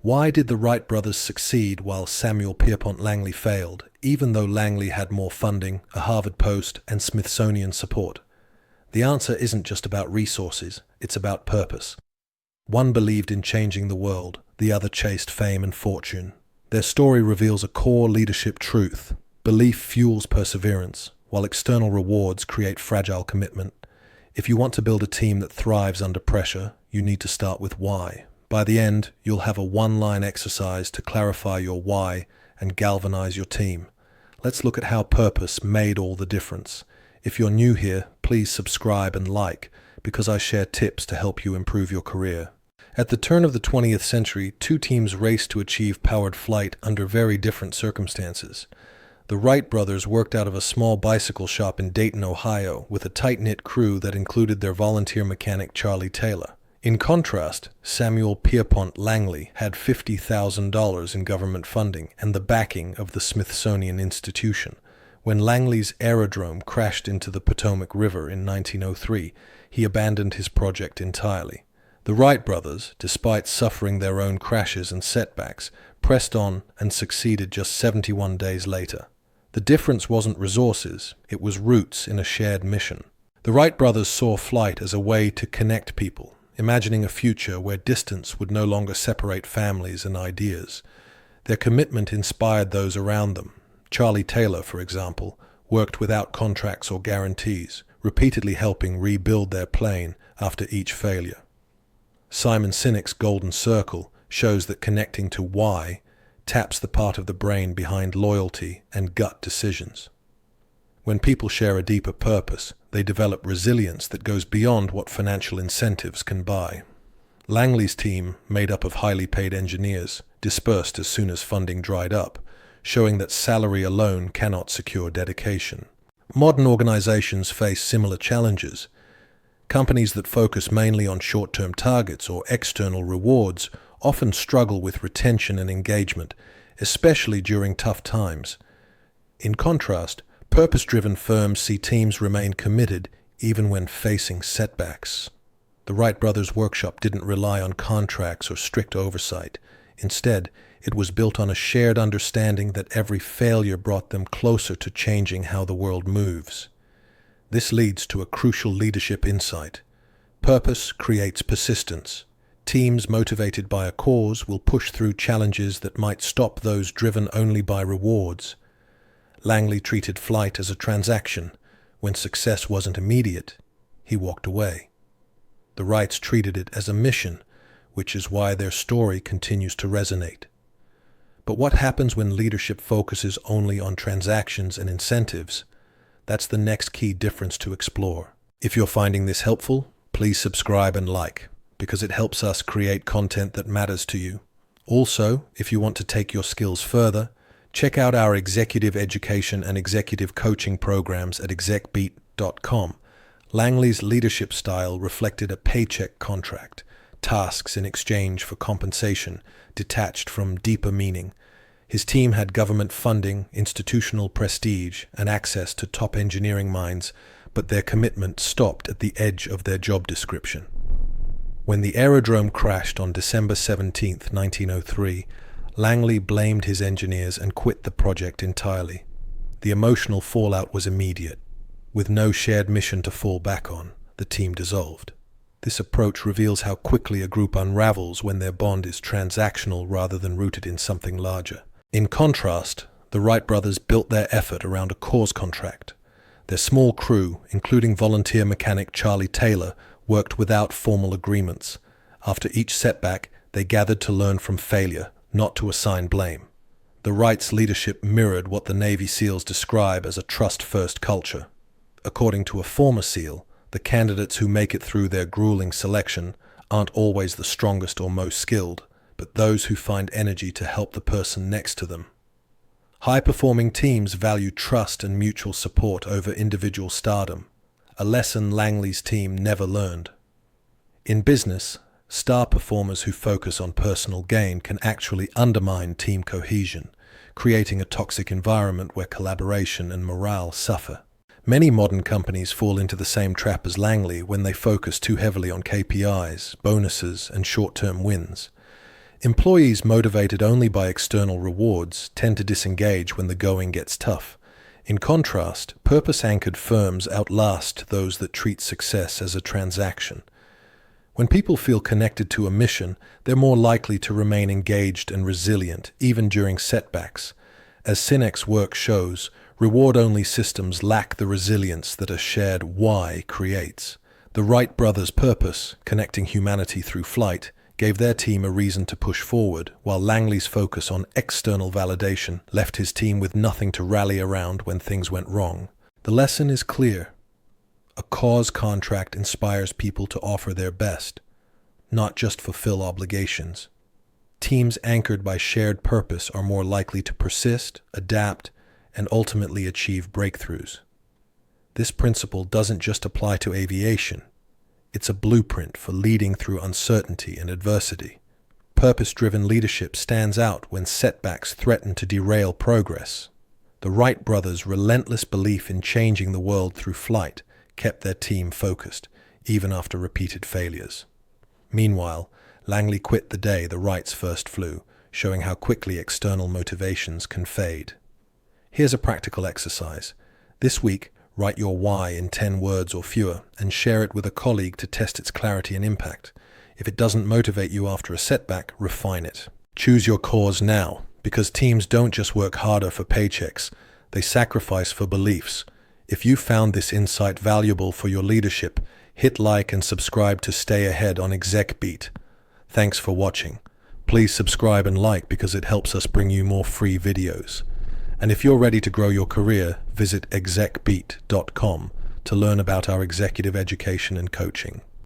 Why did the Wright brothers succeed while Samuel Langley failed, even though Langley had more funding, a Harvard post, and Smithsonian support? The answer isn't just about resources, it's about purpose. One believed in changing the world, the other chased fame and fortune. Their story reveals a core leadership truth. Belief fuels perseverance, while external rewards create fragile commitment. If you want to build a team that thrives under pressure, you need to start with why. By the end, you'll have a one-line exercise to clarify your why and galvanize your team. Let's look at how purpose made all the difference. If you're new here, please subscribe and like, because I share tips to help you improve your career. At the turn of the 20th century, two teams raced to achieve powered flight under very different circumstances. The Wright brothers worked out of a small bicycle shop in Dayton, Ohio, with a tight-knit crew that included their volunteer mechanic Charlie Taylor. In contrast, Samuel Langley had $50,000 in government funding and the backing of the Smithsonian Institution. When Langley's aerodrome crashed into the Potomac River in 1903, he abandoned his project entirely. The Wright brothers, despite suffering their own crashes and setbacks, pressed on and succeeded just 71 days later. The difference wasn't resources, it was roots in a shared mission. The Wright brothers saw flight as a way to connect people, imagining a future where distance would no longer separate families and ideas. Their commitment inspired those around them. Charlie Taylor, for example, worked without contracts or guarantees, repeatedly helping rebuild their plane after each failure. Simon Sinek's Golden Circle shows that connecting to why taps the part of the brain behind loyalty and gut decisions. When people share a deeper purpose, they develop resilience that goes beyond what financial incentives can buy. Langley's team, made up of highly paid engineers, dispersed as soon as funding dried up, showing that salary alone cannot secure dedication. Modern organizations face similar challenges. Companies that focus mainly on short-term targets or external rewards often struggle with retention and engagement, especially during tough times. In contrast, purpose-driven firms see teams remain committed even when facing setbacks. The Wright brothers' workshop didn't rely on contracts or strict oversight. Instead, it was built on a shared understanding that every failure brought them closer to changing how the world moves. This leads to a crucial leadership insight. Purpose creates persistence. Teams motivated by a cause will push through challenges that might stop those driven only by rewards. Langley treated flight as a transaction. When success wasn't immediate, he walked away. The Wrights treated it as a mission, which is why their story continues to resonate. But what happens when leadership focuses only on transactions and incentives? That's the next key difference to explore. If you're finding this helpful, please subscribe and like, because it helps us create content that matters to you. Also, if you want to take your skills further, check out our executive education and executive coaching programs at execbeat.com. Langley's leadership style reflected a paycheck contract, tasks in exchange for compensation, detached from deeper meaning. His team had government funding, institutional prestige, and access to top engineering minds, but their commitment stopped at the edge of their job description. When the aerodrome crashed on December 17, 1903, Langley blamed his engineers and quit the project entirely. The emotional fallout was immediate. With no shared mission to fall back on, the team dissolved. This approach reveals how quickly a group unravels when their bond is transactional rather than rooted in something larger. In contrast, the Wright brothers built their effort around a cause contract. Their small crew, including volunteer mechanic Charlie Taylor, worked without formal agreements. After each setback, they gathered to learn from failure, not to assign blame. The Wrights' leadership mirrored what the Navy SEALs describe as a trust-first culture. According to a former SEAL, the candidates who make it through their grueling selection aren't always the strongest or most skilled, but those who find energy to help the person next to them. High-performing teams value trust and mutual support over individual stardom, a lesson Langley's team never learned. In business, star performers who focus on personal gain can actually undermine team cohesion, creating a toxic environment where collaboration and morale suffer. Many modern companies fall into the same trap as Langley when they focus too heavily on KPIs, bonuses, and short-term wins. Employees motivated only by external rewards tend to disengage when the going gets tough. In contrast, purpose-anchored firms outlast those that treat success as a transaction. When people feel connected to a mission, they're more likely to remain engaged and resilient, even during setbacks. As Sinek's work shows, reward-only systems lack the resilience that a shared why creates. The Wright brothers' purpose, connecting humanity through flight, gave their team a reason to push forward, while Langley's focus on external validation left his team with nothing to rally around when things went wrong. The lesson is clear. A cause contract inspires people to offer their best, not just fulfill obligations. Teams anchored by shared purpose are more likely to persist, adapt, and ultimately achieve breakthroughs. This principle doesn't just apply to aviation. It's a blueprint for leading through uncertainty and adversity. Purpose-driven leadership stands out when setbacks threaten to derail progress. The Wright brothers' relentless belief in changing the world through flight kept their team focused, even after repeated failures. Meanwhile, Langley quit the day the Wrights first flew, showing how quickly external motivations can fade. Here's a practical exercise. This week, write your why in 10 words or fewer and share it with a colleague to test its clarity and impact. If it doesn't motivate you after a setback, refine it. Choose your cause now, because teams don't just work harder for paychecks, they sacrifice for beliefs. If you found this insight valuable for your leadership, hit like and subscribe to stay ahead on ExecBeat. Thanks for watching. Please subscribe and like because it helps us bring you more free videos. And if you're ready to grow your career, visit execbeat.com to learn about our executive education and coaching.